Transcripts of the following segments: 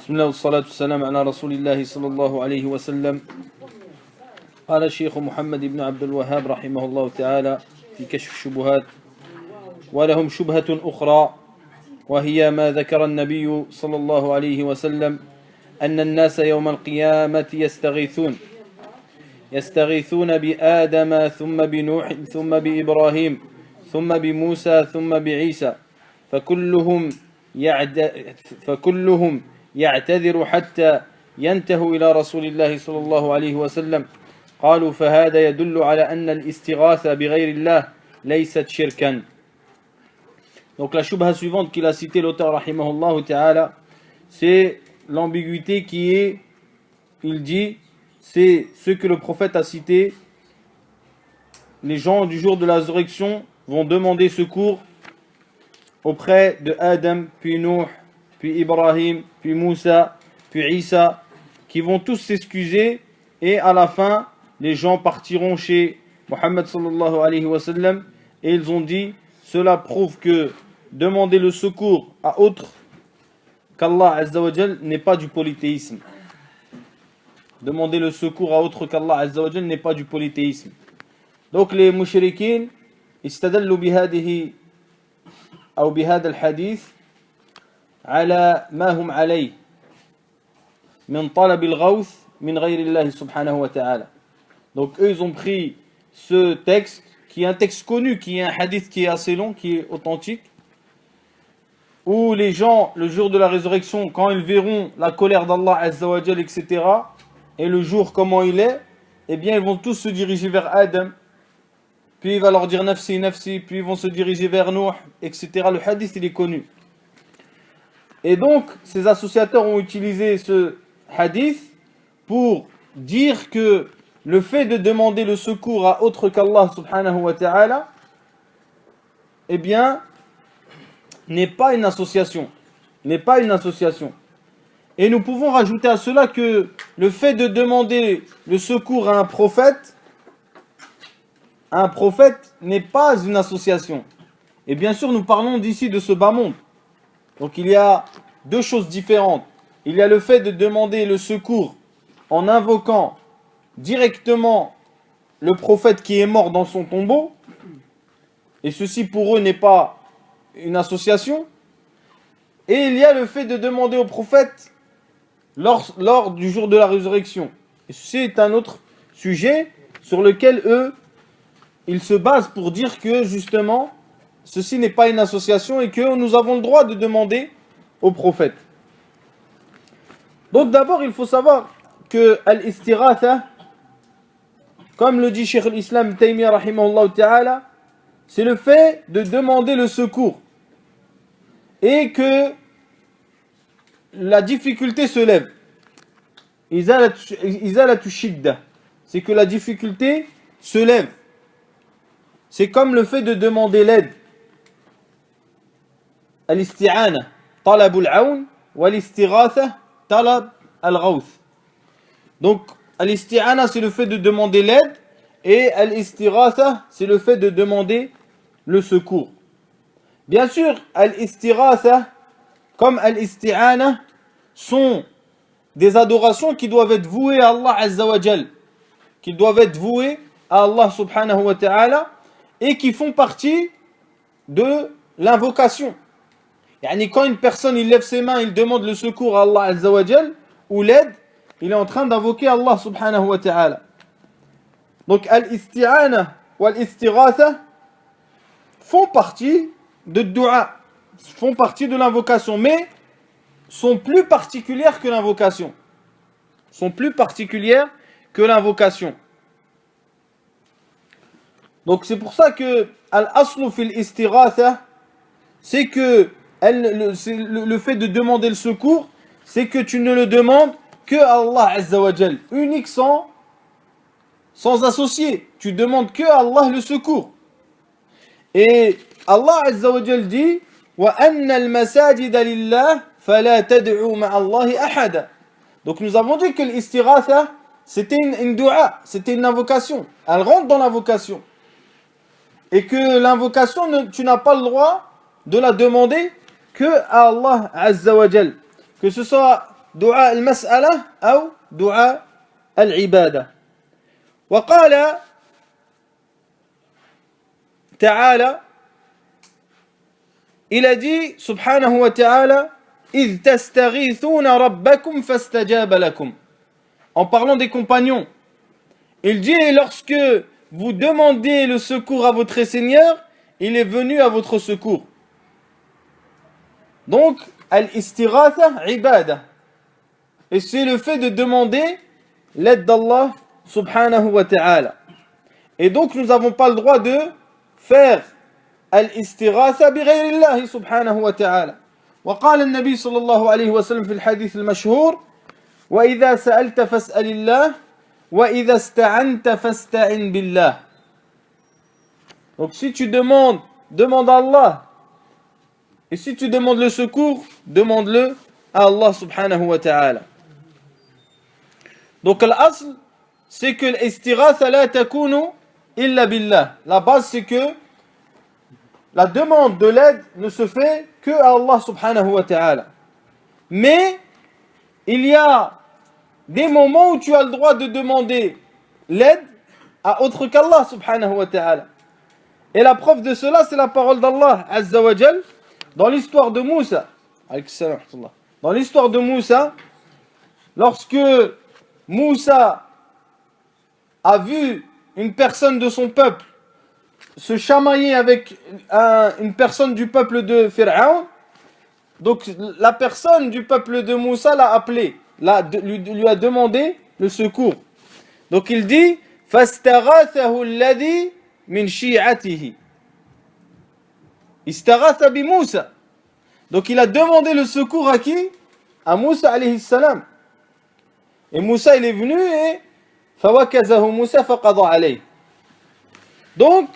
بسم الله والصلاة والسلام على رسول الله صلى الله عليه وسلم. قال الشيخ محمد بن عبد الوهاب رحمه الله تعالى في كشف الشبهات: ولهم شبهة أخرى وهي ما ذكر النبي صلى الله عليه وسلم أن الناس يوم القيامة يستغيثون بآدم ثم بنوح ثم بإبراهيم ثم بموسى ثم بعيسى فكلهم يعتذر حتى ينتهوا إلى رسول الله صلى الله عليه وسلم. قالوا فهذا يدل على أن الاستغاثة بغير الله ليست شركا. Donc la shubha suivante qu'il a cité l'auteur rahimahullah ta'ala, c'est l'ambiguïté qui est, il dit, c'est ce que le prophète a cité: les gens du jour de la résurrection vont demander secours auprès de Adam, puis Nuh, puis Ibrahim, puis Moussa, puis Isa, qui vont tous s'excuser, et à la fin, les gens partiront chez Muhammad sallallahu alayhi wa sallam, et ils ont dit: cela prouve que demander le secours à autre qu'Allah Azza wa Jal n'est pas du polythéisme. Demander le secours à autre qu'Allah Azza wa Jal n'est pas du polythéisme. Donc les mushrikines istadallu bihadihi ou bihad al-hadith على ما هم عليه من طلب الغوث من غير الله سبحانه وتعالى. Donc eux ils ont pris ce texte qui est un texte connu, qui est un hadith qui est assez long, qui est authentique, où les gens le jour de la résurrection, quand ils verront la colère d'Allah Azza wa Jal, etc., et le jour comment il est, eh bien ils vont tous se diriger vers Adam, puis il va leur dire nafsi nafsi, puis ils vont se diriger vers Nuh, etc. Le hadith il est connu. Et donc, ces associateurs ont utilisé ce hadith pour dire que le fait de demander le secours à autre qu'Allah subhanahu wa ta'ala, eh bien, n'est pas une association. N'est pas une association. Et nous pouvons rajouter à cela que le fait de demander le secours à un prophète n'est pas une association. Et bien sûr, nous parlons d'ici de ce bas monde. Donc il y a deux choses différentes. Il y a le fait de demander le secours en invoquant directement le prophète qui est mort dans son tombeau, et ceci pour eux n'est pas une association. Et il y a le fait de demander au prophète lors du jour de la résurrection. Et ceci est un autre sujet sur lequel eux, ils se basent pour dire que justement ceci n'est pas une association et que nous avons le droit de demander au prophète. Donc d'abord, il faut savoir que al-istiratha, comme le dit Cheikh al-Islam Taymiyyah rahimahullah ta'ala, c'est le fait de demander le secours et que la difficulté se lève. Izalatu shidda, c'est que la difficulté se lève. C'est comme le fait de demander l'aide. Al-isti'ana, talab al-awn, wa al-istighatha, talab al-ghawth. Donc, al-isti'ana, c'est le fait de demander l'aide, et al-istighatha, c'est le fait de demander le secours. Bien sûr, al-istighatha, comme al-isti'ana, sont des adorations qui doivent être vouées à Allah Azza wa Jal, qui doivent être vouées à Allah subhanahu wa ta'ala, et qui font partie de l'invocation. Yani quand une personne il lève ses mains, il demande le secours à Allah Azza wa Jal ou l'aide, il est en train d'invoquer Allah subhanahu wa ta'ala. Donc al-isti'ana ou al-istighatha font partie de dua, font partie de l'invocation, mais sont plus particulières que l'invocation. Sont plus particulières que l'invocation. Donc c'est pour ça que al-aslu fil istighatha, c'est que le fait de demander le secours, c'est que tu ne le demandes que à Allah Azza wa Jal, unique sans associé. Tu demandes que à Allah le secours. Et Allah Azza wa Jal dit: wa anna al-masajida lillah fala tad'u ma'a Allahi ahada. Donc nous avons dit que l'istighatha c'était une dua, c'était une invocation. Elle rentre dans l'invocation. Et que l'invocation, tu n'as pas le droit de la demander que à Allah Azza wa Jal. Que ce soit دعاء المسألة أو دعاء العبادة. وقال تعالى, il a dit subhanahu wa ta'ala, إذ تستغيثون ربكم فاستجاب لكم, en parlant des compagnons. Il dit, et lorsque vous demandez le secours à votre Seigneur, il est venu à votre secours. Donc, al-istighatha ibada. Et c'est le fait de demander l'aide d'Allah subhanahu wa ta'ala. Et donc, nous n'avons pas le droit de faire al-istighatha bi ghayrillahi subhanahu wa ta'ala. وقال النبي صلى الله عليه وسلم في الحديث المشهور وإذا سألت فاسأل الله وإذا استعنت فاستعن بالله. Donc si tu demandes, demande à Allah. Et si tu demandes le secours, demande-le à Allah subhanahu wa ta'ala. Donc l'asl, c'est que l'istighatha la takunu illa billah. La base, c'est que la demande de l'aide ne se fait que à Allah subhanahu wa ta'ala. Mais il y a des moments où tu as le droit de demander l'aide à autre qu'Allah subhanahu wa ta'ala. Et la preuve de cela, c'est la parole d'Allah azza wa jal dans l'histoire de Moussa. Dans l'histoire de Moussa, lorsque Moussa a vu une personne de son peuple se chamailler avec une personne du peuple de Pharaon, donc la personne du peuple de Moussa l'a appelé, lui a demandé le secours. Donc il dit فَاسْتَغَاثَهُ الَّذِي مِنْ شِيعَتِهِ Istaghatha bi Moussa. Donc il a demandé le secours à qui? À Moussa alayhi salam. Et Moussa il est venu et فَوَكَزَهُ Moussa فَقَضَى عَلَيْهِ. Donc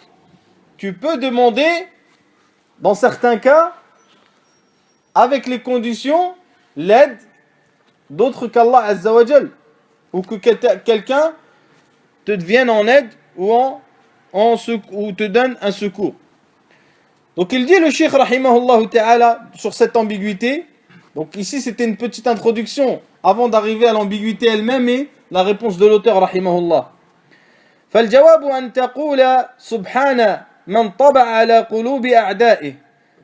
tu peux demander dans certains cas avec les conditions l'aide d'autres qu'Allah azza wa jal, ou que quelqu'un te vienne en aide ou te donne un secours. Donc il dit le Cheikh rahimahullah ta'ala sur cette ambiguïté. Donc ici c'était une petite introduction avant d'arriver à l'ambiguïté elle-même et la réponse de l'auteur rahimahullah. فالجواب أن تقول سبحان من طبع على قلوب أعدائه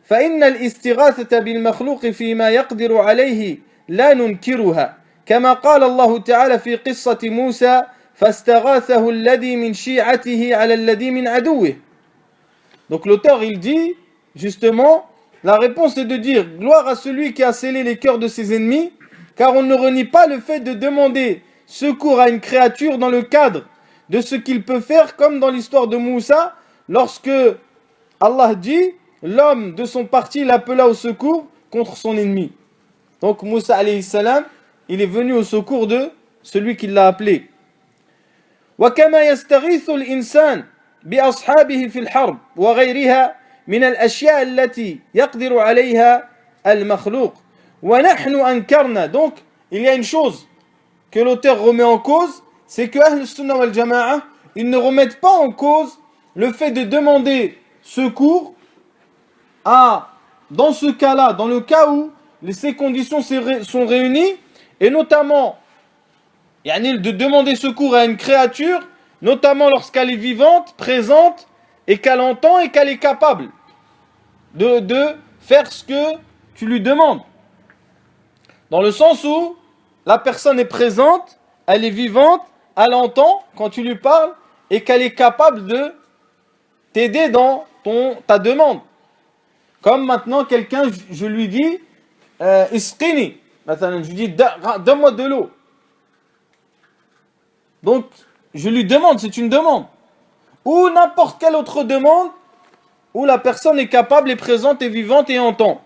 فإن الاستغاثة بالمخلوق فيما يقدر عليه لا ننكرها كما قال الله تعالى في قصة موسى فاستغاثه الذي من شيعته على الذي من عدوه. Donc l'auteur il dit justement la réponse est de dire gloire à celui qui a scellé les cœurs de ses ennemis, car on ne renie pas le fait de demander secours à une créature dans le cadre de ce qu'il peut faire, comme dans l'histoire de Moussa lorsque Allah dit l'homme de son parti l'appela au secours contre son ennemi. Donc Moussa alayhi salam, il est venu au secours de celui qui l'a appelé. وكما يستغيث الإنسان بأصحابه في الحرب وغيرها من الأشياء التي يقدر عليها المخلوق ونحن أنكرنا. Donc il y a une chose que l'auteur remet en cause, c'est que Ahl Sunnah wal Jama'a, ils ne remettent pas en cause le fait de demander secours dans ce cas-là, dans le cas où ces conditions sont réunies, et notamment de demander secours à une créature, notamment lorsqu'elle est vivante, présente, et qu'elle entend et qu'elle est capable de faire ce que tu lui demandes. Dans le sens où la personne est présente, elle est vivante, elle entend quand tu lui parles, et qu'elle est capable de t'aider dans ta demande. Comme maintenant quelqu'un, je lui dis isqini, je lui dis donne-moi de l'eau. Donc je lui demande, c'est une demande. Ou n'importe quelle autre demande où la personne est capable, est présente, est vivante et entend.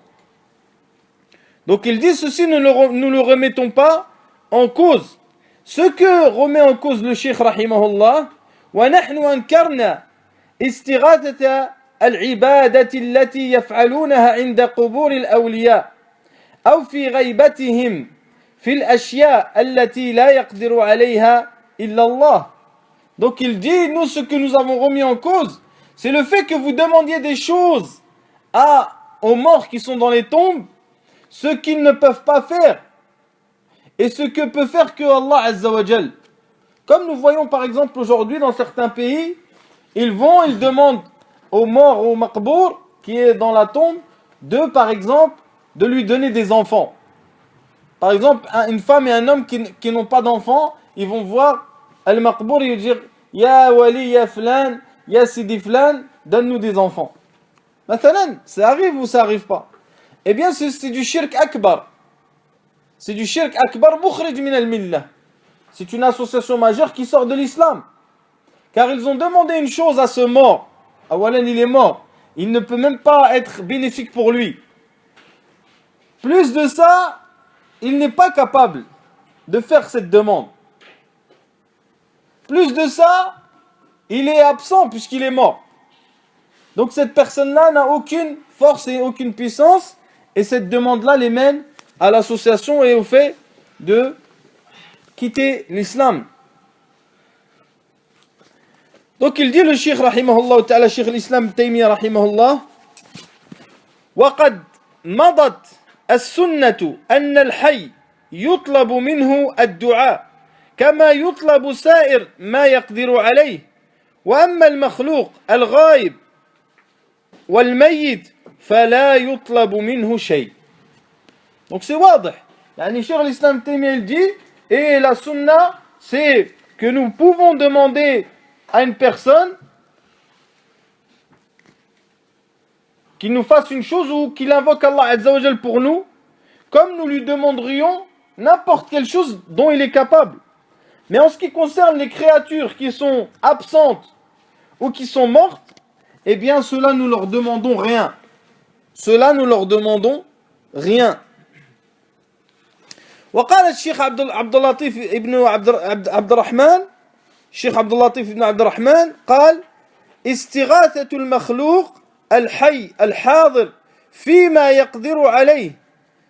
Donc il dit ceci, nous le remettons pas en cause. Ce que remet en cause le Cheikh rahimahullah, وَنَحْنُ أَنْكَرْنَا إِسْتِغَاثَةَ الْعِبَادَةِ الَّتِي يَفْعَلُونَهَا عِنْدَ قُبُورِ الْأَوْلِيَاءِ أو في غيبتهم في الأشياء التي لا يقدر عليها إلا الله. Donc il dit, nous ce que nous avons remis en cause, c'est le fait que vous demandiez des choses aux morts qui sont dans les tombes, ce qu'ils ne peuvent pas faire. et ce que peut faire que Allah Azza wa Jal. Comme nous voyons par exemple aujourd'hui dans certains pays, ils demandent au mort, au maqbour, qui est dans la tombe, par exemple, de lui donner des enfants. Par exemple, une femme et un homme qui n'ont pas d'enfants, ils vont voir al-maqbour et dire Ya wali, ya flan, ya sidi flan, donne-nous des enfants. Mathalan, ça arrive ou ça arrive pas? Eh bien, c'est du shirk akbar. C'est du shirk akbar mukhrij min al-millah. C'est une association majeure qui sort de l'islam. Car ils ont demandé une chose à ce mort. Awalan, il est mort. Il ne peut même pas être bénéfique pour lui. Plus de ça, il n'est pas capable de faire cette demande. Plus de ça, il est absent puisqu'il est mort. Donc cette personne-là n'a aucune force et aucune puissance. Et cette demande-là les mène à l'association et au fait de quitter l'islam. Donc il dit le Cheikh rahimahullah ta'ala, Cheikh l'Islam Taymiyyah rahimahullah, وقد مضت السنة أن الحي يطلب منه الدعاء كما يطلب سائر ما يقدر عليه وأما المخلوق الغائب والميت فلا يطلب منه شيء. Donc c'est واضح. يعني Cheikh l'Islam Taymiyyah il dit, et la sunna c'est que nous pouvons demander à une personne qu'il nous fasse une chose ou qu'il invoque Allah Azza wa Jal pour nous, comme nous lui demanderions n'importe quelle chose dont il est capable. Mais en ce qui concerne les créatures qui sont absentes ou qui sont mortes, eh bien cela nous leur demandons rien. Cela nous leur demandons rien. وقال الشيخ عبد اللطيف ابن عبد الرحمن الشيخ عبد اللطيف بن عبد الرحمن قال استغاثة المخلوق الحي الحاضر فيما يقدر عليه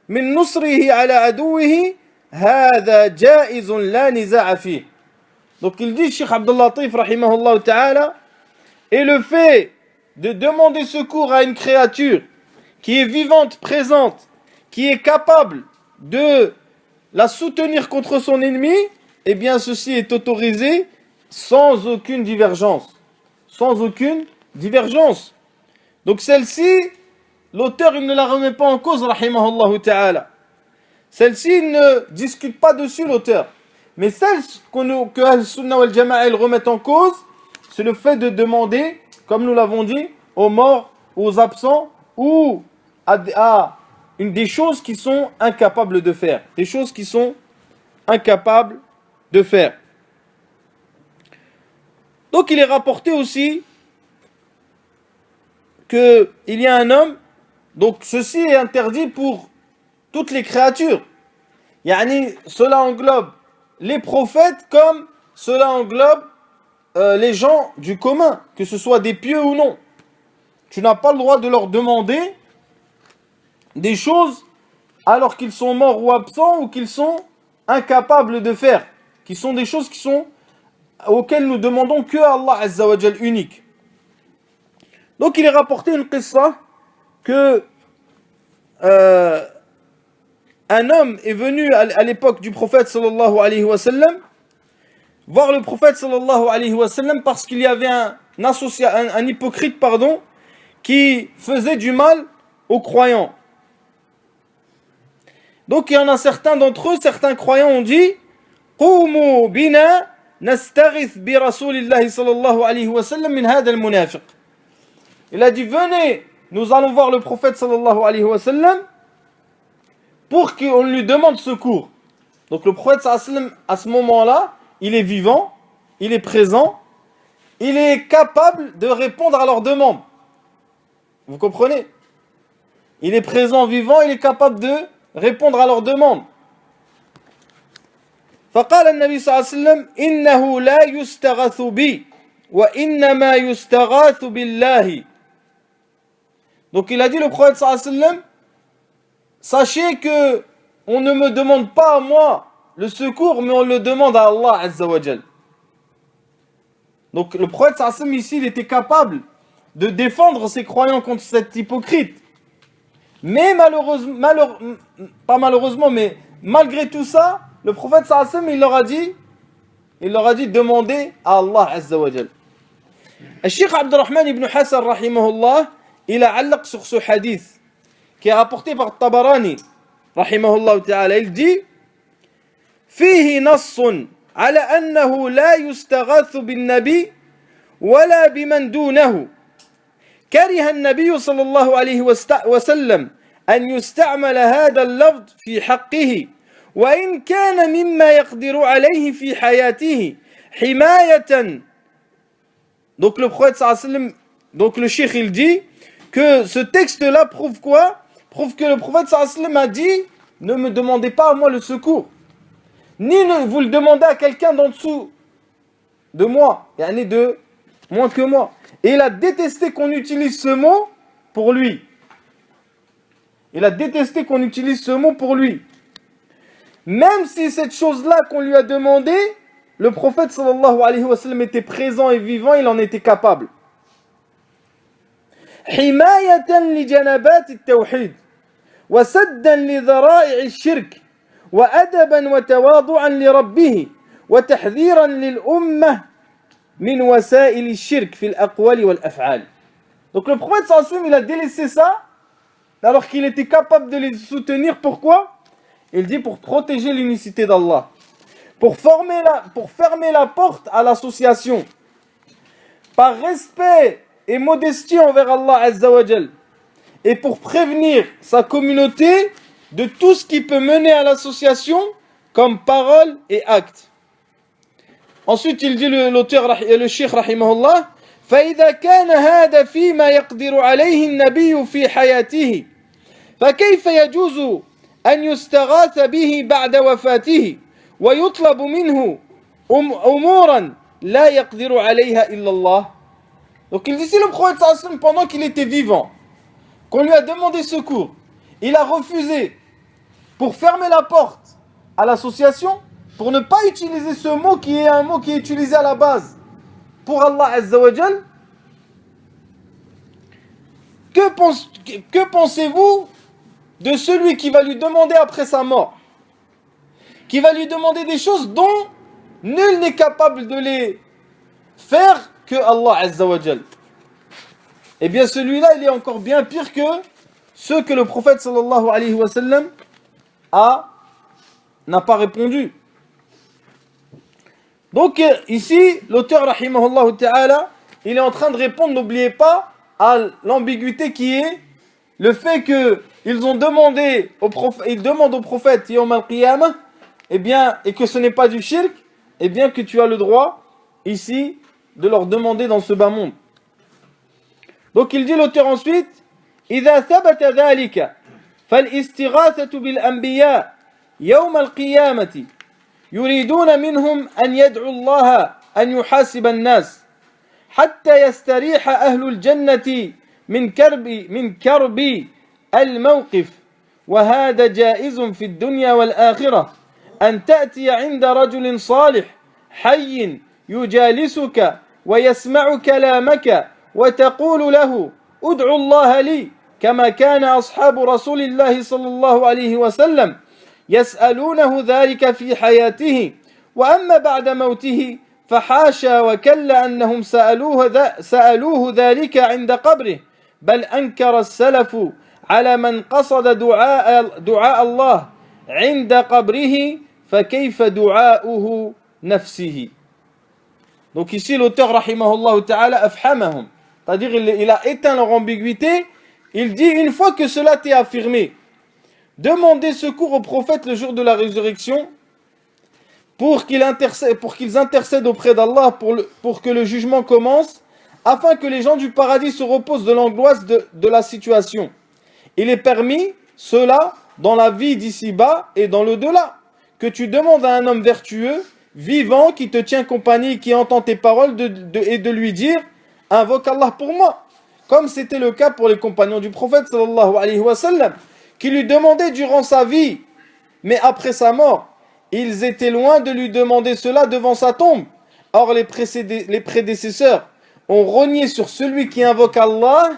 من نصره على عدوه هذا جائز لا نزاع فيه. Donc il dit Cheikh Abdul Latif rahimahullah ta'ala, et le fait de demander secours à une créature qui est vivante, présente, qui est capable de la soutenir contre son ennemi, eh bien ceci est autorisé sans aucune divergence. Sans aucune divergence. Donc celle-ci, l'auteur il ne la remet pas en cause, rahimahullah ta'ala. Celle-ci, il ne discute pas dessus l'auteur. Mais celle que Al-Sunnah wal Jama'a remettent en cause, c'est le fait de demander, comme nous l'avons dit, aux morts, aux absents, ou à des choses qui sont incapables de faire. Des choses qui sont incapables de faire. Donc il est rapporté aussi qu'il y a un homme, donc ceci est interdit pour toutes les créatures. Yani, cela englobe les prophètes comme cela englobe les gens du commun, que ce soit des pieux ou non. Tu n'as pas le droit de leur demander des choses alors qu'ils sont morts ou absents ou qu'ils sont incapables de faire, qui sont des choses auxquelles nous demandons que Allah Azza wa Jal unique. Donc il est rapporté une qissa que un homme est venu à l'époque du prophète sallallahu alayhi wa sallam voir le prophète sallallahu alayhi wa sallam parce qu'il y avait un hypocrite qui faisait du mal aux croyants. Donc il y en a certains d'entre eux, certains croyants ont dit Qumu bina nastaghith bi rasulillahi sallallahu alayhi wa sallam min hada al-munafiq. Il a dit venez, nous allons voir le prophète sallallahu alayhi wa sallam pour qu'on lui demande secours. Donc le prophète sallallahu alayhi wa sallam à ce moment-là, il est vivant, il est présent, il est capable de répondre à leurs demandes. Vous comprenez? Il est présent, vivant, il est capable de répondre à leurs demandes. فقال النبي صلى الله عليه وسلم إنه لا يستغاث بي وإنما يستغاث بالله. Donc il a dit le prophète sallallahu alayhi wa sallam, sachez que on ne me demande pas à moi le secours, mais on le demande à Allah Azza wa Jal. Donc le prophète sallallahu alayhi wa sallam ici, il était capable de défendre ses croyants contre cet hypocrite. Mais malgré tout ça, le prophète sallallahu alayhi wa sallam, il leur a dit demandez à Allah Azza wa Jal. Le Cheikh Abdurrahman ibn Hassan rahimahullah, il a allaq sur ce hadith qui est rapporté par Tabarani rahimahullah ta'ala. Il dit فيه نص على أنه لا يستغاث بالنبي ولا بمن دونه كره النبي صلى الله عليه وسلم أن يستعمل هذا اللفظ في حقه وإن كان مما يقدر عليه في حياته حماية. Donc le prophète sallallahu alayhi wa sallam, donc le cheikh il dit que ce texte-là prouve quoi? Prouve que le prophète sallallahu alayhi wa sallam a dit ne me demandez pas à moi le secours, ni vous le demandez à quelqu'un d'en dessous de moi, yani de moins que moi. Et il a détesté qu'on utilise ce mot pour lui. Il a détesté qu'on utilise ce mot pour lui. Même si cette chose-là qu'on lui a demandé, le prophète sallallahu alayhi wa sallam était présent et vivant, il en était capable. Himayatan li janabat at-tawhid wa saddan li dhara'i ash-shirk wa adaban wa tawadu'an li rabbih wa tahdhiran lil ummah min wasa'il ash-shirk fi al-aqwali wal af'al. Donc le prophète sallallahu alayhi wa sallam, il a délaissé ça alors qu'il était capable de les soutenir. Pourquoi? Il dit pour protéger l'unicité d'Allah, pour fermer la porte à l'association, par respect et modestie envers Allah Azza wa Jal, et pour prévenir sa communauté de tout ce qui peut mener à l'association comme parole et acte. Ensuite il dit l'auteur, le cheikh rahimahullah, فإذا كان هذا فيما يقدر عليه النبي في حياته فكيف يجوز أن يستغاث به بعد وفاته ويطلب منه أمورا لا يقدر عليها إلا الله. Donc il dit si le prophète sallam, pendant qu'il était vivant, qu'on lui a demandé secours, il a refusé pour fermer la porte à l'association, pour ne pas utiliser ce mot qui est un mot qui est utilisé à la base pour Allah Azza wa Jal, que pensez-vous de celui qui va lui demander après sa mort, qui va lui demander des choses dont nul n'est capable de les faire que Allah Azza wa Jal? Eh bien celui-là il est encore bien pire que ceux que le prophète sallallahu alayhi wa sallam n'a pas répondu. Donc ici l'auteur rahimahullah ta'ala, il est en train de répondre, n'oubliez pas, à l'ambiguïté qui est le fait que ils demandent au prophète Yawm al-Qiyamah, eh bien, et que ce n'est pas du shirk, eh bien que tu as le droit ici de leur demander dans ce bas monde. Donc il dit l'auteur ensuite, إذا ثبت ذلك فالاستغاثة بالأنبياء يوم القيامة يريدون منهم أن يدعوا الله أن يحاسب الناس حتى يستريح أهل الجنة من كرب الموقف وهذا جائز في الدنيا والآخرة أن تأتي عند رجل صالح حي يجالسك ويسمع كلامك وتقول له ادعو الله لي كما كان أصحاب رسول الله صلى الله عليه وسلم يسألونه ذلك في حياته وأما بعد موته فحاشا وكلا أنهم سألوه ذلك عند قبره بل أنكر السلف على من قصد دعاء الله عند قبره فكيف دعاؤه نفسه. Donc ici l'auteur rahimahullah ta'ala afhamahum, c'est-à-dire il a éteint leur ambiguïté. Il dit une fois que cela t'est affirmé, demandez secours au prophète le jour de la résurrection pour qu'ils intercèdent auprès d'Allah pour que le jugement commence, afin que les gens du paradis se reposent de l'angoisse de la situation. Il est permis cela dans la vie d'ici-bas et dans l'au-delà, que tu demandes à un homme vertueux, vivant, qui te tient compagnie, qui entend tes paroles, et de lui dire « Invoque Allah pour moi », comme c'était le cas pour les compagnons du prophète sallallahu alayhi wa sallam, qui lui demandaient durant sa vie, mais après sa mort, ils étaient loin de lui demander cela devant sa tombe. Or les prédécesseurs ont rogné sur celui qui invoque Allah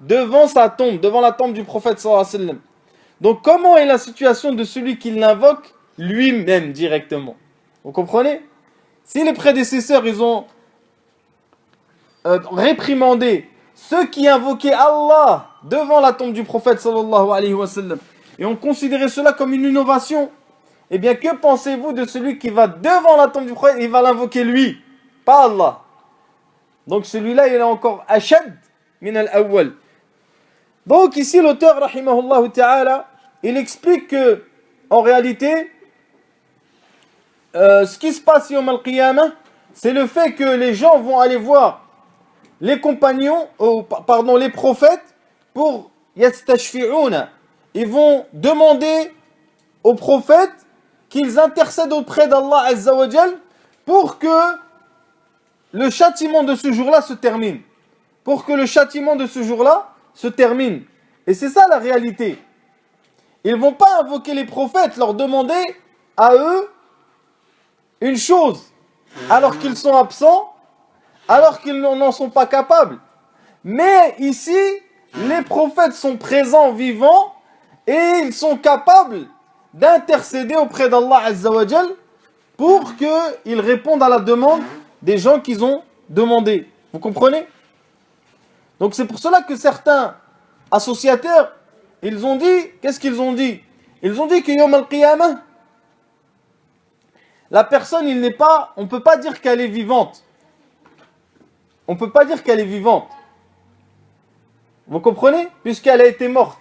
devant sa tombe, devant la tombe du prophète sallallahu alayhi wa sallam. Donc comment est la situation de celui qui l'invoque lui-même directement. Vous comprenez? Si les prédécesseurs, ils ont réprimandé ceux qui invoquaient Allah devant la tombe du prophète sallallahu alayhi wa sallam, et ont considéré cela comme une innovation, eh bien, que pensez-vous de celui qui va devant la tombe du prophète et il va l'invoquer lui, pas Allah? Donc celui-là, il est encore ashad min al-awwal. Donc ici, l'auteur, rahimahullah ta'ala, il explique que, en réalité, ce qui se passe yawm al-qiyamah, c'est le fait que les gens vont aller voir les compagnons, les prophètes, pour yastashfi'una. Ils vont demander aux prophètes qu'ils intercèdent auprès d'Allah Azza wa Jal pour que le châtiment de ce jour-là se termine. Pour que le châtiment de ce jour-là se termine. Et c'est ça la réalité. Ils ne vont pas invoquer les prophètes, leur demander à eux une chose, alors qu'ils sont absents, alors qu'ils n'en sont pas capables. Mais ici, les prophètes sont présents, vivants, et ils sont capables d'intercéder auprès d'Allah Azza wa Jal pour qu'ils répondent à la demande des gens qu'ils ont demandé. Vous comprenez? Donc c'est pour cela que certains associateurs, ils ont dit, qu'est-ce qu'ils ont dit? Ils ont dit que Yawm al-Qiyamah, la personne, on ne peut pas dire qu'elle est vivante. On ne peut pas dire qu'elle est vivante. Vous comprenez? Puisqu'elle a été morte.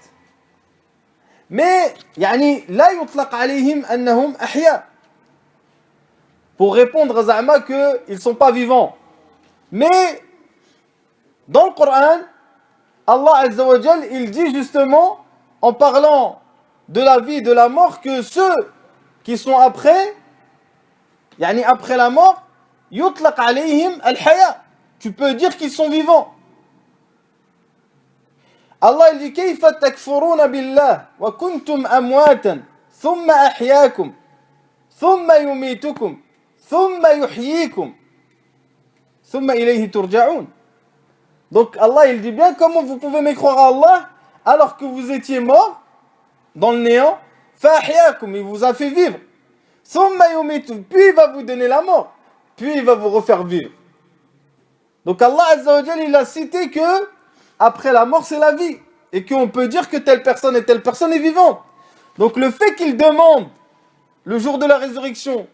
Mais, la yutlaq alayhim annahum ahya. Pour répondre à Za'ma qu'ils ne sont pas vivants. Mais, dans le Coran, Allah Azza wa Jal, il dit justement, en parlant de la vie et de la mort, que ceux qui sont après la mort, yutlaq alayhim al-haya. Tu peux dire qu'ils sont vivants. Allah il dit كيف تكفرون بالله وكنتم أمواتا ثم أحياكم ثم يميتكم ثم يحييكم ثم إليه ترجعون. Donc Allah il dit bien, comment vous pouvez me croire à Allah alors que vous étiez morts dans le néant, فأحياكم, il vous a fait vivre, ثم يميتكم, puis il va vous donner la mort, puis il va vous refaire vivre. Donc Allah Azza wa Jalla il a cité que après la mort, c'est la vie. Et qu'on peut dire que telle personne et telle personne est vivante. Donc le fait qu'ils demandent, le jour de la résurrection,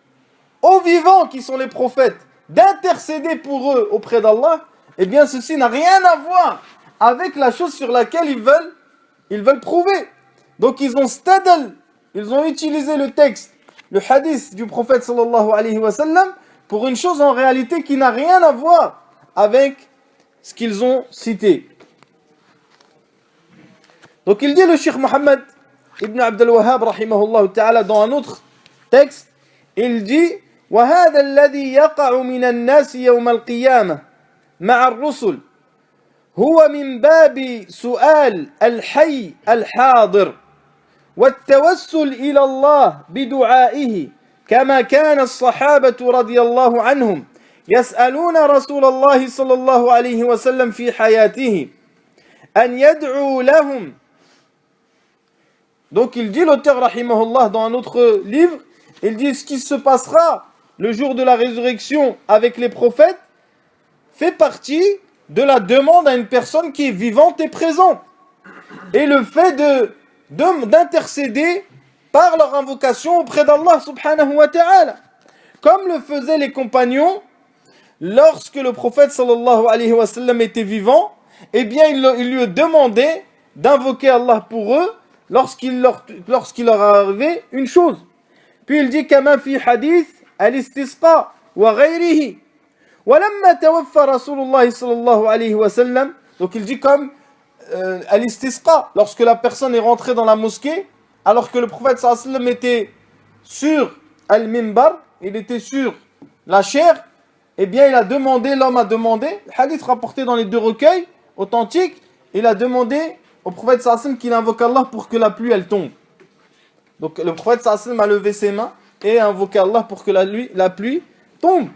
aux vivants qui sont les prophètes, d'intercéder pour eux auprès d'Allah, eh bien ceci n'a rien à voir avec la chose sur laquelle ils veulent prouver. Donc ils ont utilisé le texte, le hadith du prophète sallallahu alayhi wa sallam, pour une chose en réalité qui n'a rien à voir avec ce qu'ils ont cité. Donc il dit le Cheikh Mohammed ibn Abdel Wahhab rahimahullah ta'ala dans un autre texte, il dit وهذا الذي يقع من الناس يوم القيامة مع الرسل هو من باب سؤال الحي الحاضر والتوسل إلى الله بدعائه كما كان الصحابة رضي الله عنهم يسألون رسول الله صلى الله عليه وسلم في حياته أن يدعو لهم. Donc il dit l'auteur rahimahullah dans un autre livre, il dit ce qui se passera le jour de la résurrection avec les prophètes fait partie de la demande à une personne qui est vivante et présente. Et le fait d'intercéder par leur invocation auprès d'Allah subhanahu wa ta'ala. Comme le faisaient les compagnons lorsque le prophète sallallahu alayhi wa sallam était vivant, eh bien il lui demandait d'invoquer Allah pour eux lorsqu'il leur arrivait une chose. Puis il dit كما في حديث الاستسقاء وغيره ولما توفى رسول الله صلى الله عليه وسلم. Donc il dit comme al-istisqa, lorsque la personne est rentrée dans la mosquée alors que le prophète sallallahu alayhi wa sallam était sur al-minbar, il était sur la chair, eh bien l'homme a demandé, le hadith rapporté dans les deux recueils authentiques, il a demandé au prophète sallallahu alayhi wa sallam qu'il invoque Allah pour que la pluie elle tombe. Donc le prophète sallallahu alayhi wa sallam a levé ses mains et a invoqué Allah pour que la pluie tombe.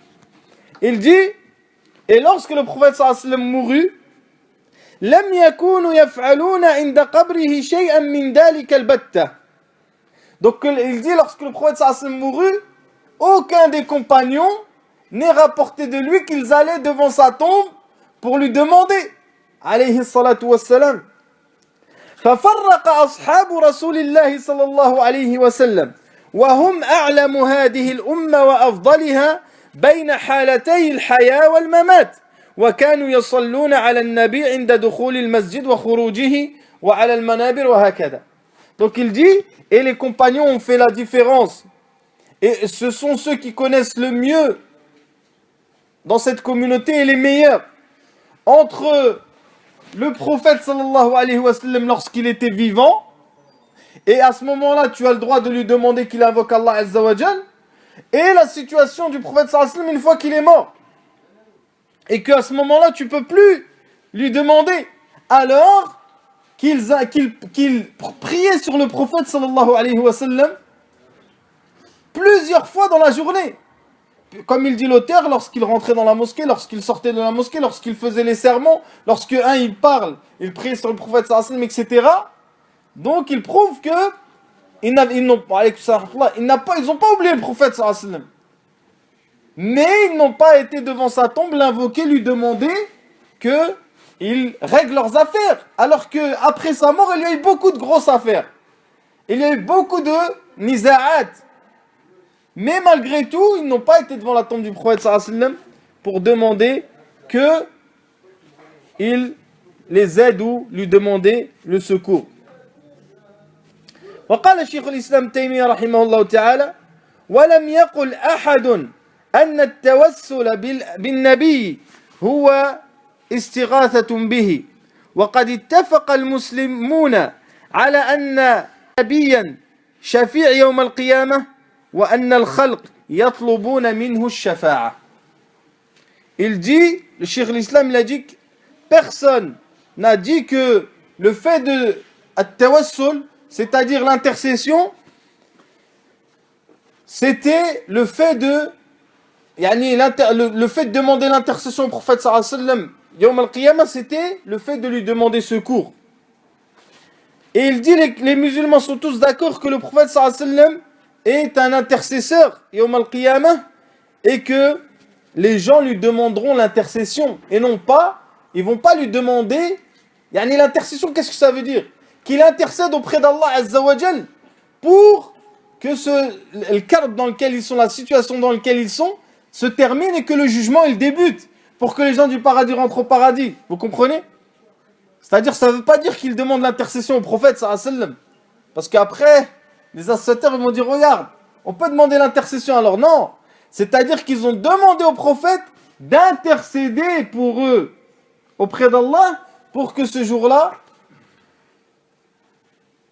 Il dit, et lorsque le prophète sallallahu alayhi wa sallam mourut, لم يكونوا يفعلون عند قبره شيئا من ذلك البتة. Donc il dit, lorsque le prophète sallallahu alayhi wa sallam mourut, aucun des compagnons n'est rapporté de lui qu'ils allaient devant sa tombe pour lui demander, alayhi salatu wassalam. ففرق أصحاب رسول الله صلى الله عليه وسلم وهم أعلم هذه الأمة وأفضلها بين حالتي الحياة والممات وكانوا يصلون على النبي عند دخول المسجد وخروجه وعلى المنابر وهكذا. Donc il dit, et les compagnons ont fait la différence, et ce sont ceux qui connaissent le mieux dans cette communauté et les meilleurs entre le prophète sallallahu alayhi wa sallam lorsqu'il était vivant, et à ce moment-là tu as le droit de lui demander qu'il invoque Allah azza wa jal, et la situation du prophète sallallahu alayhi wa sallam une fois qu'il est mort, et qu'à ce moment-là tu peux plus lui demander, alors qu'ils priaient sur le prophète sallallahu alayhi wa sallam plusieurs fois dans la journée. Comme il dit l'auteur, lorsqu'il rentrait dans la mosquée, lorsqu'il sortait de la mosquée, lorsqu'il faisait les sermons, lorsque il parle, il prie sur le prophète sallallahu alayhi wa sallam, etc. Donc il prouve que ils n'ont pas oublié le prophète sallallahu alayhi wa sallam. Mais ils n'ont pas été devant sa tombe l'invoquer, lui demander qu'ils règlent leurs affaires. Alors qu'après sa mort, il y a eu beaucoup de grosses affaires. Il y a eu beaucoup de niza'at. Mais malgré tout, ils n'ont pas été devant la tombe du prophète sallallahu alayhi wa sallam pour demander qu'il les aide ou lui demander le secours. وقال الشيخ الإسلام تيمية رحمه الله تعالى ولم يقل أحد أن التوسل بالنبي هو استغاثة به وقد اتفق المسلمون على أن نبيا شفيع يوم القيامة وأن الخلق يطلبون منه الشفاعة. Il dit, le Cheikh l'Islam, il a dit que personne n'a dit que le fait de at-tawassul, c'est-à-dire l'intercession, c'était le fait de le fait de demander l'intercession au prophète sallallahu alayhi wa sallam yawm al-qiyamah, c'était le fait de lui demander secours. Et il dit, les musulmans sont tous d'accord que le prophète sallallahu alayhi wa sallam est un intercesseur yawm al-qiyamah et que les gens lui demanderont l'intercession et non pas, ils vont pas lui demander, l'intercession, qu'est-ce que ça veut dire? Qu'il intercède auprès d'Allah azza wa jal pour que le cadre dans lequel ils sont, la situation dans laquelle ils sont, se termine et que le jugement il débute pour que les gens du paradis rentrent au paradis. Vous comprenez? C'est-à-dire, ça ne veut pas dire qu'ils demandent l'intercession au prophète sallallahu alayhi wa sallam. Parce qu'après, les associateurs ils vont dire, regarde, on peut demander l'intercession. Alors non, c'est-à-dire qu'ils ont demandé au prophète d'intercéder pour eux auprès d'Allah pour que ce jour-là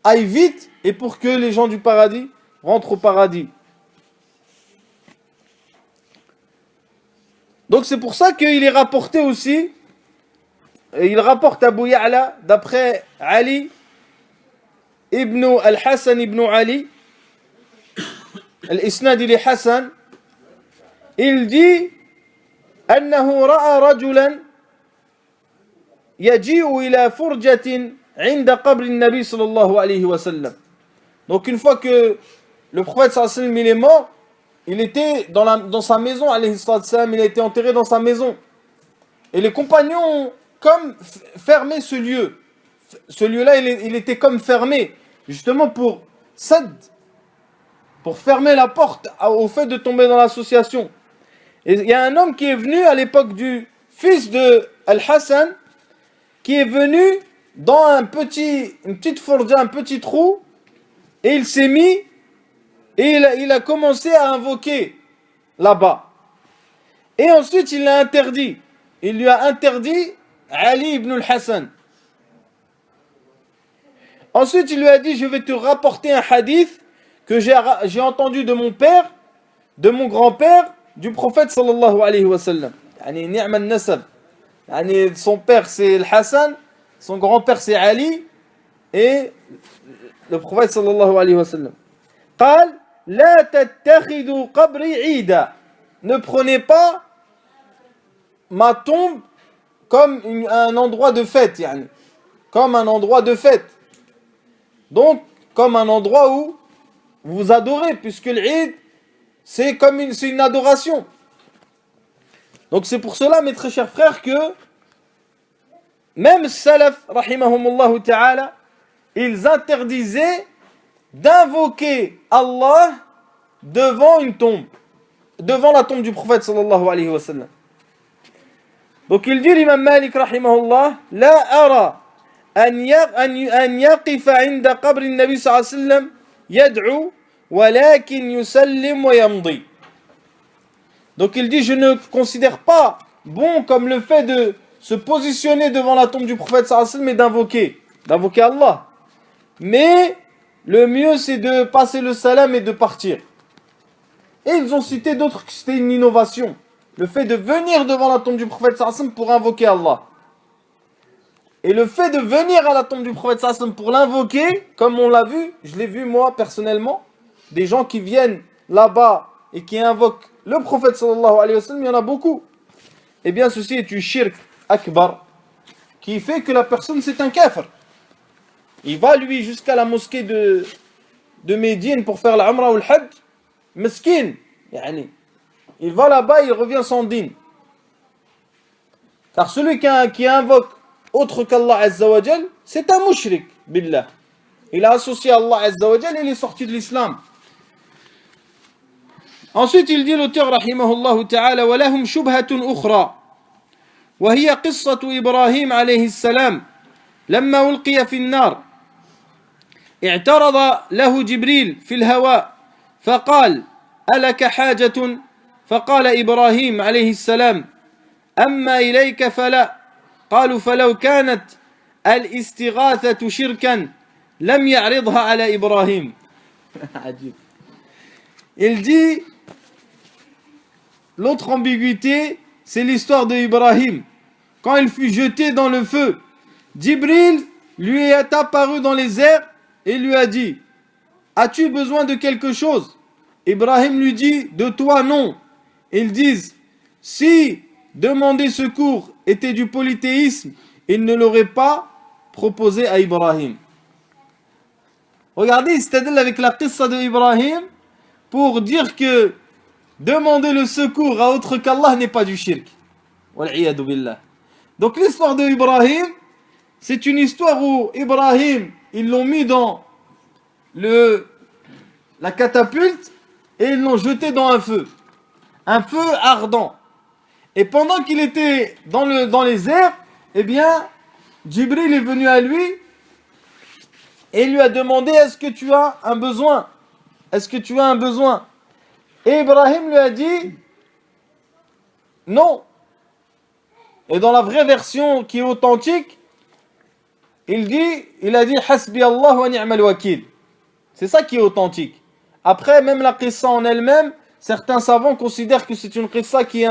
aille vite et pour que les gens du paradis rentrent au paradis. Donc c'est pour ça qu'il est rapporté aussi, il rapporte Abu Ya'la d'après Ali ibn al-Hassan ibn Ali, al-Isnad il est Hassan, il dit أنه رأى رجلا يجيء إلى فرجة عند قبر النبي صلى الله عليه وسلم. Donc une fois que le prophète sallallahu alayhi wa sallam il est mort, il était dans sa maison, alayhi sallam, il a été enterré dans sa maison. Et les compagnons ont comme fermé ce lieu. Ce lieu-là, il était comme fermé, justement pour fermer la porte au fait de tomber dans l'association. Et il y a un homme qui est venu à l'époque du fils de Al-Hassan, qui est venu dans une petite forja, un petit trou, et il s'est mis, et il a commencé à invoquer là-bas. Et ensuite, il l'a interdit. Il lui a interdit Ali ibn al-Hassan. Ensuite, il lui a dit, je vais te rapporter un hadith que j'ai entendu de mon père, de mon grand-père, du prophète sallallahu alayhi wa sallam. Ni'man nasab. Son père c'est Al-Hassan, son grand-père c'est Ali, et le prophète sallallahu alayhi wa sallam. قال لا تتخذوا قبري عيدا. Ne prenez pas ma tombe comme un endroit de fête, comme un endroit de fête. Donc, comme un endroit où vous adorez, puisque l'Eid, c'est une adoration. Donc c'est pour cela, mes très chers frères, que même Salaf, rahimahumullah ta'ala, ils interdisaient d'invoquer Allah devant une tombe, devant la tombe du prophète sallallahu alayhi wa sallam. Donc il dit l'imam Malik rahimahullah, la ara an yaqifa inda qabri nabi sallallahu alayhi wa sallam yad'u walakin yusallim wa yamdi. Donc il dit, je ne considère pas bon comme le fait de se positionner devant la tombe du prophète sallallahu alayhi wa sallam et d'invoquer Allah. Mais le mieux c'est de passer le salam et de partir. Et ils ont cité d'autres que c'était une innovation. Le fait de venir devant la tombe du prophète sallallahu alayhi wa sallam pour invoquer Allah. Et le fait de venir à la tombe du prophète sallallahu alayhi wa sallam pour l'invoquer, comme on l'a vu, je l'ai vu moi personnellement, des gens qui viennent là-bas et qui invoquent le prophète sallallahu alayhi wa sallam, il y en a beaucoup. Eh bien ceci est une shirk akbar qui fait que la personne c'est un kafir. Il va lui jusqu'à la mosquée de Médine pour faire la Umrah ou le Hajj, meskin, yani. Il va là-bas, il revient sans dîne. Car celui qui invoque autre qu'Allah Azza wa Jal, c'est un mushrik, billah. Il a associé Allah Azza wa Jal et il est sorti de l'islam. Ensuite, il dit l'auteur, rahimahullah ta'ala, وَلَهُمْ شُبْهَةٌ أُخْرَى وهي قصة إبراهيم عليه السلام لما ألقي في النار اعترض له جبريل في الهواء فقال ألك حاجة فقال إبراهيم عليه السلام أما إليك فلا قالوا فلو كانت الاستغاثة شركا لم يعرضها على إبراهيم. عجيب. Il dit l'autre ambiguïté c'est l'histoire de Ibrahim. Quand il fut jeté dans le feu, Jibril lui est apparu dans les airs et lui a dit: as-tu besoin de quelque chose? Ibrahim lui dit: de toi non. Ils disent: si demander secours était du polythéisme, il ne l'aurait pas proposé à Ibrahim. Regardez, c'est-à-dire avec la qissa de Ibrahim pour dire que demander le secours à autre qu'Allah n'est pas du shirk. Wal'iyadu billah. Donc l'histoire de Ibrahim, c'est une histoire où Ibrahim, ils l'ont mis dans la catapulte et ils l'ont jeté dans un feu ardent. Et pendant qu'il était dans les airs, eh bien, Jibril est venu à lui et lui a demandé: est-ce que tu as un besoin? Est-ce que tu as un besoin? Et Ibrahim lui a dit: non. Et dans la vraie version qui est authentique, il a dit Hasbi Allah wa ni'mal wakil. C'est ça qui est authentique. Après, même la qissa en elle-même, certains savants considèrent que c'est une qissa qui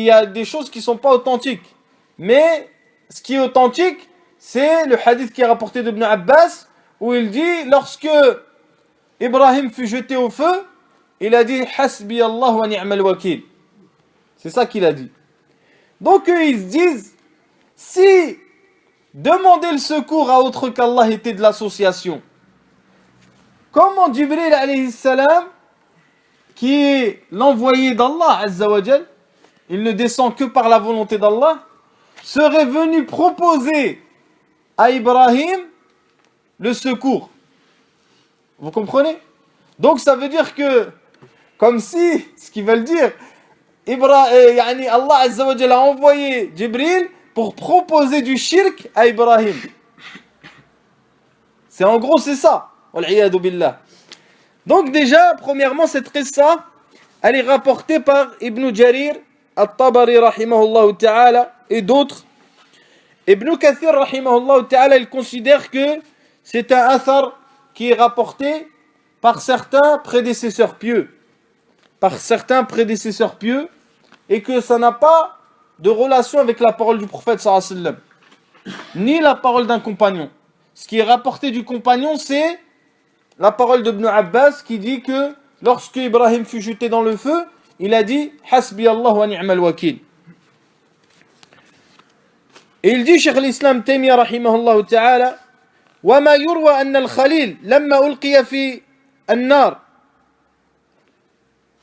a des choses qui ne sont pas authentiques. Mais ce qui est authentique, c'est le hadith qui est rapporté d'Ibn Abbas, où il dit, lorsque Ibrahim fut jeté au feu, il a dit Hasbi Allah wa ni'mal wakil. C'est ça qu'il a dit. Donc eux, ils se disent, si demander le secours à autre qu'Allah était de l'association, comment Jibril alayhi salam, qui est l'envoyé d'Allah Azza wa Jal, il ne descend que par la volonté d'Allah, serait venu proposer à Ibrahim le secours? Vous comprenez? Donc ça veut dire que, comme si, ce qu'ils veulent dire, Allah Azza wa Jalla a envoyé Jibril pour proposer du shirk à Ibrahim. En gros, c'est ça. Wal'iyadu billah. Donc déjà, premièrement, cette qissa, elle est rapportée par Ibn Jarir al-Tabari rahimahullah ta'ala et d'autres. Ibn Kathir rahimahullah ta'ala, il considère que c'est un athar qui est rapporté par certains prédécesseurs pieux. Et que ça n'a pas de relation avec la parole du prophète sallallahu alayhi wa sallam, ni la parole d'un compagnon. Ce qui est rapporté du compagnon, c'est la parole d'Ibn Abbas qui dit que lorsque Ibrahim fut jeté dans le feu, il a dit Hasbi Allah wa ni'mal wakil. Et il dit, Cheikh l'Islam Taymiyyah rahimahullah ta'ala, وما يروى أن الخليل لما ألقي في النار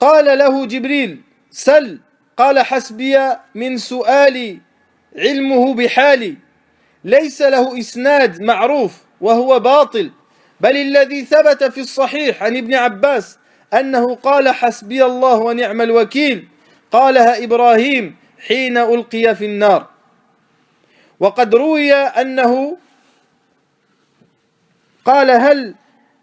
قال له جبريل سل قال حسبي من سؤالي علمه بحالي ليس له إسناد معروف وهو باطل بل الذي ثبت في الصحيح عن ابن عباس أنه قال حسبي الله ونعم الوكيل قالها إبراهيم حين ألقي في النار وقد روي أنه قال هل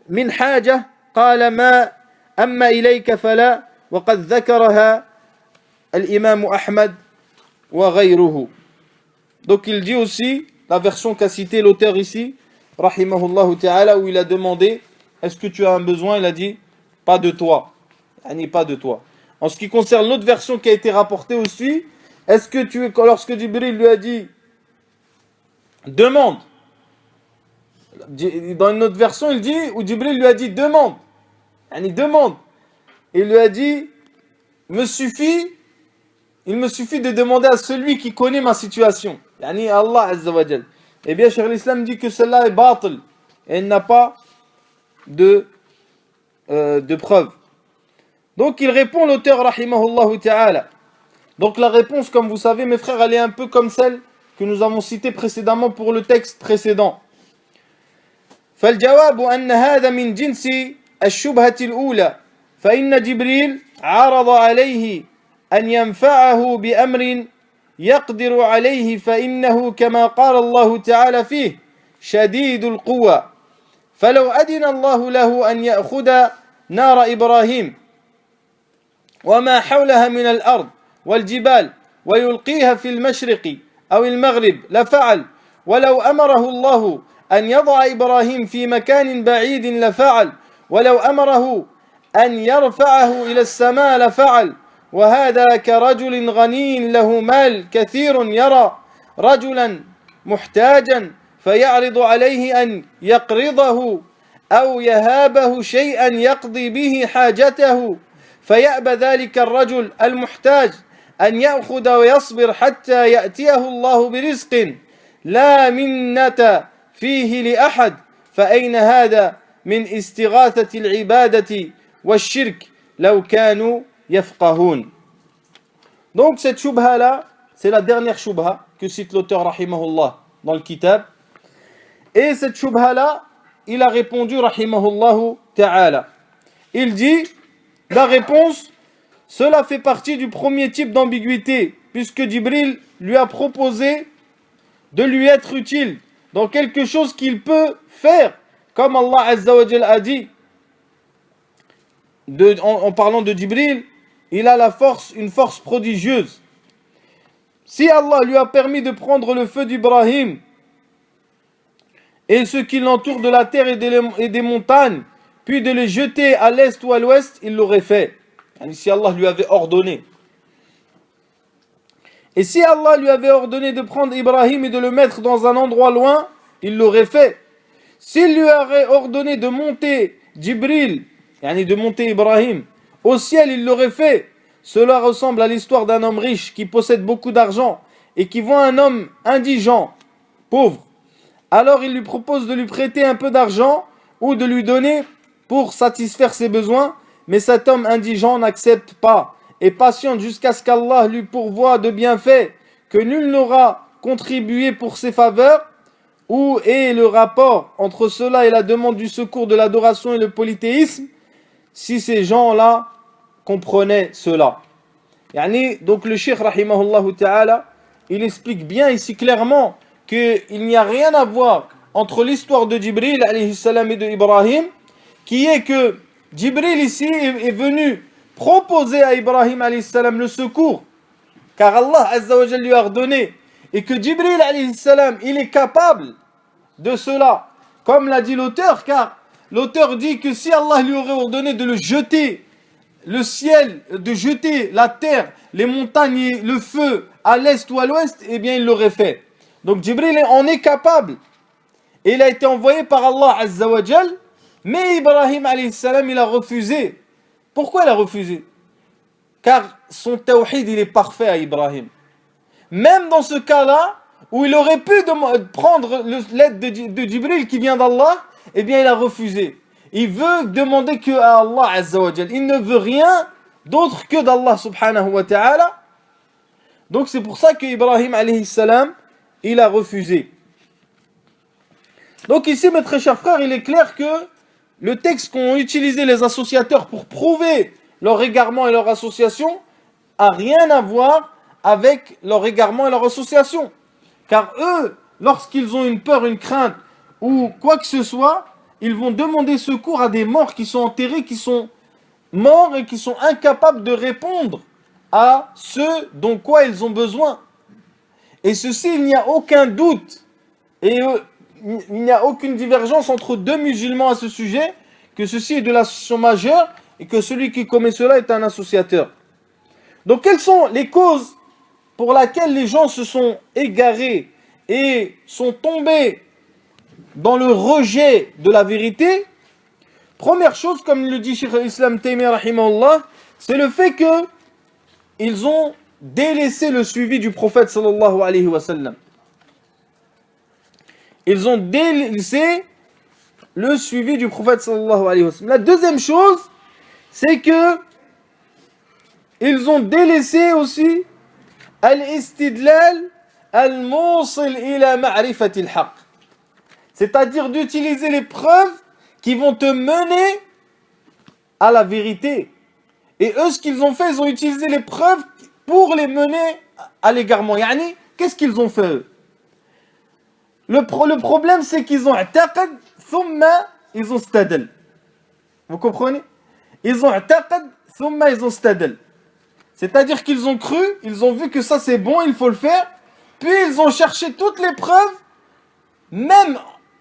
من حاجة قال ما أما إليك فلا وقد ذكرها الإمام أحمد وغيره. Donc il dit aussi, la version qu'a cité l'auteur ici, rahimahullah ta'ala, où il a demandé est-ce que tu as un besoin, il a dit pas de toi, pas de toi. En ce qui concerne l'autre version qui a été rapportée aussi, est-ce que lorsque Jibril lui a dit demande, dans une autre version il dit, où Jibril lui a dit demande, demande, et il lui a dit il me suffit de demander à celui qui connaît ma situation, Allah Azza wa Jal. Eh bien, Cheikh l'Islam dit que cela est batil et il n'a pas de preuve. Donc il répond l'auteur rahimahullah ta'ala. Donc la réponse, comme vous savez mes frères, elle est un peu comme celle que nous avons citée précédemment pour le texte précédent. فالجواب أن هذا من جنس الشبهة الأولى فإن جبريل عرض عليه أن ينفعه بأمر يقدر عليه فإنه كما قال الله تعالى فيه شديد القوى فلو أذن الله له أن يأخذ نار إبراهيم وما حولها من الأرض والجبال ويلقيها في المشرق أو المغرب لفعل ولو أمره الله أن يضع إبراهيم في مكان بعيد لفعل ولو أمره أن يرفعه إلى السماء لفعل وهذا كرجل غني له مال كثير يرى رجلا محتاجا فيعرض عليه أن يقرضه أو يهابه شيئا يقضي به حاجته فيأبى ذلك الرجل المحتاج أن يأخذ ويصبر حتى يأتيه الله برزق لا منة فيه لأحد فأين هذا من استغاثة العبادة والشرك لو كانوا يفقهون. Donc cette shubha là, c'est la dernière shubha que cite l'auteur rahimahullah dans le kitab. Et cette shubha là, il a répondu rahimahullah ta'ala. Il dit, la réponse, cela fait partie du premier type d'ambiguïté, puisque Jibril lui a proposé de lui être utile dans quelque chose qu'il peut faire, comme Allah Azza wa Jal a dit, en parlant de Jibril, il a une force prodigieuse. Si Allah lui a permis de prendre le feu d'Ibrahim et ce qui l'entoure de la terre et des montagnes, puis de les jeter à l'est ou à l'ouest, il l'aurait fait. Si Allah lui avait ordonné. Et si Allah lui avait ordonné de prendre Ibrahim et de le mettre dans un endroit loin, il l'aurait fait. S'il lui aurait ordonné de monter Jibril, de monter Ibrahim, au ciel, il l'aurait fait. Cela ressemble à l'histoire d'un homme riche qui possède beaucoup d'argent et qui voit un homme indigent, pauvre. Alors il lui propose de lui prêter un peu d'argent ou de lui donner pour satisfaire ses besoins, mais cet homme indigent n'accepte pas et patiente jusqu'à ce qu'Allah lui pourvoie de bienfaits que nul n'aura contribué pour ses faveurs. Où est le rapport entre cela et la demande du secours, de l'adoration et le polythéisme, si ces gens-là comprenaient cela? Donc le cheikh rahimahullah ta'ala, il explique bien ici clairement qu'il n'y a rien à voir entre l'histoire de Jibril alayhi salam et de Ibrahim, qui est que Jibril ici est venu proposer à Ibrahim alayhi salam le secours, car Allah Azza wa Jal lui a ordonné, et que Jibril alayhi salam, il est capable de cela, comme l'a dit l'auteur, car l'auteur dit que si Allah lui aurait ordonné de le jeter, le ciel, de jeter la terre, les montagnes et le feu à l'est ou à l'ouest, eh bien il l'aurait fait. Donc Jibril en est capable. Et il a été envoyé par Allah Azza wa Jal, mais Ibrahim alayhi salam, il a refusé. Pourquoi il a refusé? Car son tawhid, il est parfait à Ibrahim. Même dans ce cas-là, où il aurait pu prendre l'aide de Jibril qui vient d'Allah, eh bien il a refusé. il veut demander que à Allah Azza wa Jal. Il ne veut rien d'autre que d'Allah subhanahu wa ta'ala. Donc c'est pour ça que Ibrahim alayhi salam, il a refusé. Donc ici, mes très chers frères, il est clair que le texte qu'ont utilisé les associateurs pour prouver leur égarement et leur association a rien à voir avec leur égarement et leur association. Car eux, lorsqu'ils ont une peur, une crainte ou quoi que ce soit, ils vont demander secours à des morts qui sont enterrés, qui sont morts et qui sont incapables de répondre à ce dont quoi ils ont besoin. Et ceci, il n'y a aucun doute et il n'y a aucune divergence entre deux musulmans à ce sujet, que ceci est de l'association majeure et que celui qui commet cela est un associateur. Donc quelles sont les causes pour lesquelles les gens se sont égarés et sont tombés dans le rejet de la vérité? Première chose, comme le dit Cheikh al-Islam Taymiyyah rahimahullah, c'est le fait que ils ont délaissé le suivi du prophète sallallahu alayhi wa sallam. Ils ont délaissé le suivi du prophète sallallahu alayhi wa sallam. La deuxième chose, c'est que ils ont délaissé aussi al-istidlal al-musil ila ma'rifati al-haq. C'est-à-dire d'utiliser les preuves qui vont te mener à la vérité. Et eux, ce qu'ils ont fait, ils ont utilisé les preuves pour les mener à l'égarement. Yani, qu'est-ce qu'ils ont fait eux? Le problème, c'est qu'ils ont i'taqad, thumma, ils ont stadal. Vous comprenez? Ils ont i'taqad, thumma, ils ont stadal. C'est-à-dire qu'ils ont cru, ils ont vu que ça c'est bon, il faut le faire, puis ils ont cherché toutes les preuves, même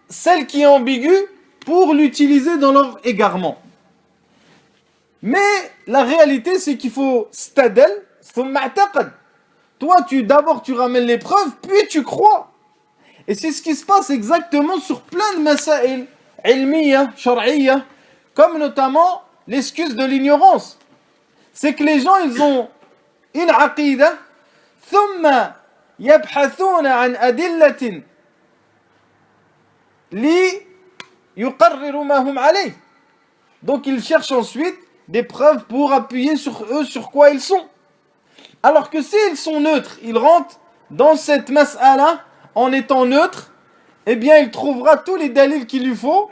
celle qui est ambiguë, pour l'utiliser dans leur égarement. Mais la réalité, c'est qu'il faut stadal, thumma i'taqad. Toi, d'abord tu ramènes les preuves, puis tu crois. Et c'est ce qui se passe exactement sur plein de masail ilmiya, shar'iyya, comme notamment l'excuse de l'ignorance. C'est que les gens, ils ont une aqida, thumma yabhathuna an adillatin li yuqarriru ma hum alayh. Donc ils cherchent ensuite des preuves pour appuyer sur eux, sur quoi ils sont. Alors que s'ils sont neutres, ils rentrent dans cette mas'ala en étant neutre, eh bien il trouvera tous les dalils qu'il lui faut,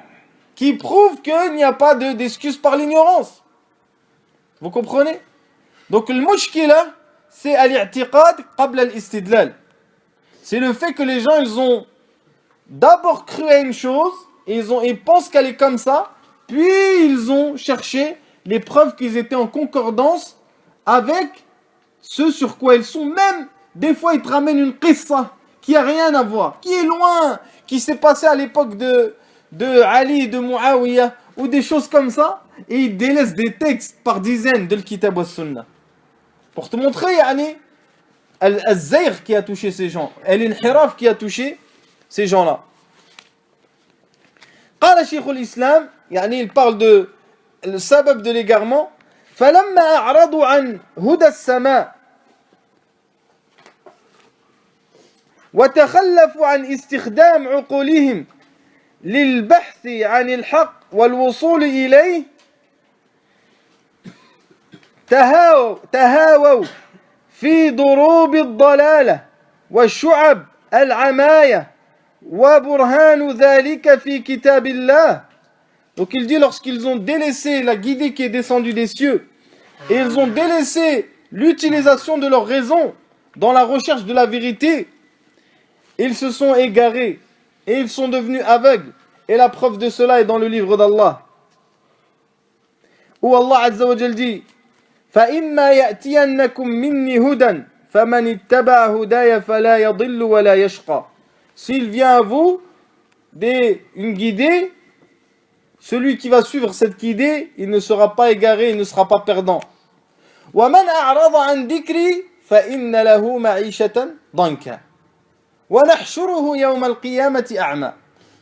qui prouvent qu'il n'y a pas d'excuse par l'ignorance. Vous comprenez? Donc le mushkila, c'est al-i'tiqad qabla al-istidlal. C'est le fait que les gens, ils ont d'abord cru à une chose, et ils pensent qu'elle est comme ça, puis ils ont cherché les preuves qu'ils étaient en concordance avec ce sur quoi ils sont. Même, des fois, ils te ramènent une qissa qui n'a rien à voir, qui est loin, qui s'est passé à l'époque de Ali et de Muawiyah, ou des choses comme ça, et ils délaissent des textes par dizaines de l'Kitab wa Sunnah. Pour te montrer, yani, al-zayr qui a touché ces gens, l'inhiraf qui a touché ces gens-là. قال شيخ الإسلام, يعني il parle de le sabab de l'égarement, فلما أعرضوا عن هدى السماء وتخلفوا عن استخدام عقولهم للبحث عن الحق والوصول إليه تهاووا في ضروب الضلالة والشعب العماية وبرهان ذلك في كتاب الله. Donc il dit, lorsqu'ils ont délaissé la guidée qui est descendue des cieux et ils ont délaissé l'utilisation de leur raison dans la recherche de la vérité, ils se sont égarés et ils sont devenus aveugles. Et la preuve de cela est dans le livre d'Allah, où Allah Azza wa Jal dit فَإِمَّا يَأْتِيَنَّكُمْ مِنِّي هُدًى فَمَنِ اتَّبَعَ هُدَايَ فَلَا يَضِلُّ وَلَا يَشْقَى. S'il vient à vous une guidée, celui qui va suivre cette guidée, il ne sera pas égaré, il ne sera pas perdant. وَمَنْ أَعْرَضَ عَنْ ذِكْرِي فَإِنَّ لَهُ مَعِيشَةً ضَنْكًا وَنَحْشُرُهُ يَوْمَ الْقِيَامَةِ أَعْمَى.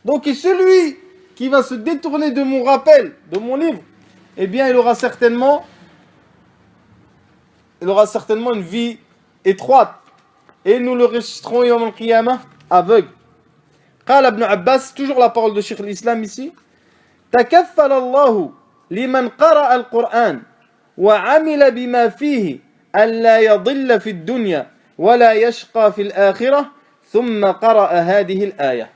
Donc et celui qui va se détourner de mon rappel, de mon livre, eh bien il aura certainement une vie étroite. Et nous le ressusciterons yawm al-qiyamah aveugle. Qala ibn Abbas, toujours la parole de Cheikh l'Islam ici. تكفل الله لمن قرأ القرآن وعمل بما فيه ألا يضل في الدنيا ولا يشقى في الآخرة ثم قرأ هذه الآية.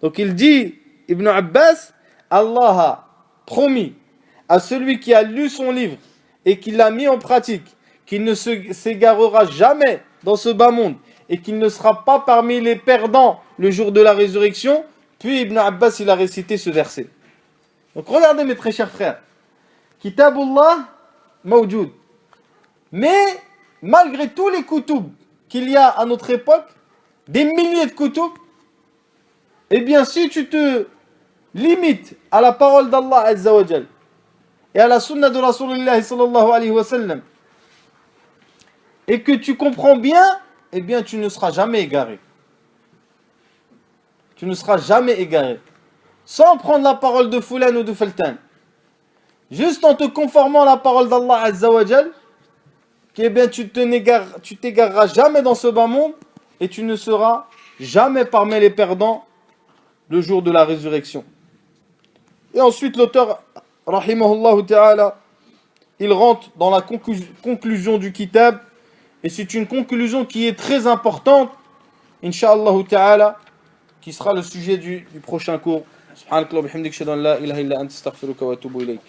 Donc il dit, Ibn Abbas, Allah a promis à celui qui a lu son livre et qui l'a mis en pratique, qu'il ne s'égarera jamais dans ce bas monde et qu'il ne sera pas parmi les perdants le jour de la résurrection. Puis Ibn Abbas il a récité ce verset. Donc regardez mes très chers frères, Kitabullah mawjoud. Mais malgré tous les kutub qu'il y a à notre époque, des milliers de kutub, eh bien si tu te limites à la parole d'Allah Azza wa Jal et à la sunna de Rasulullah sallallahu alayhi wa sallam et que tu comprends bien, eh bien tu ne seras jamais égaré. Tu ne seras jamais égaré. Sans prendre la parole de Fulan ou de Fultan. Juste en te conformant à la parole d'Allah Azza wa Jal, eh bien tu t'égareras jamais dans ce bas monde et tu ne seras jamais parmi les perdants le jour de la résurrection. Et ensuite l'auteur, rahimahullah ta'ala, il rentre dans la conclusion du kitab, et c'est une conclusion qui est très importante, incha'Allah ta'ala, qui sera le sujet du prochain cours. Subhanakallah wa bihamdik, shahadu an la ilaha illa anta astaghfiruka wa atubu ilayk.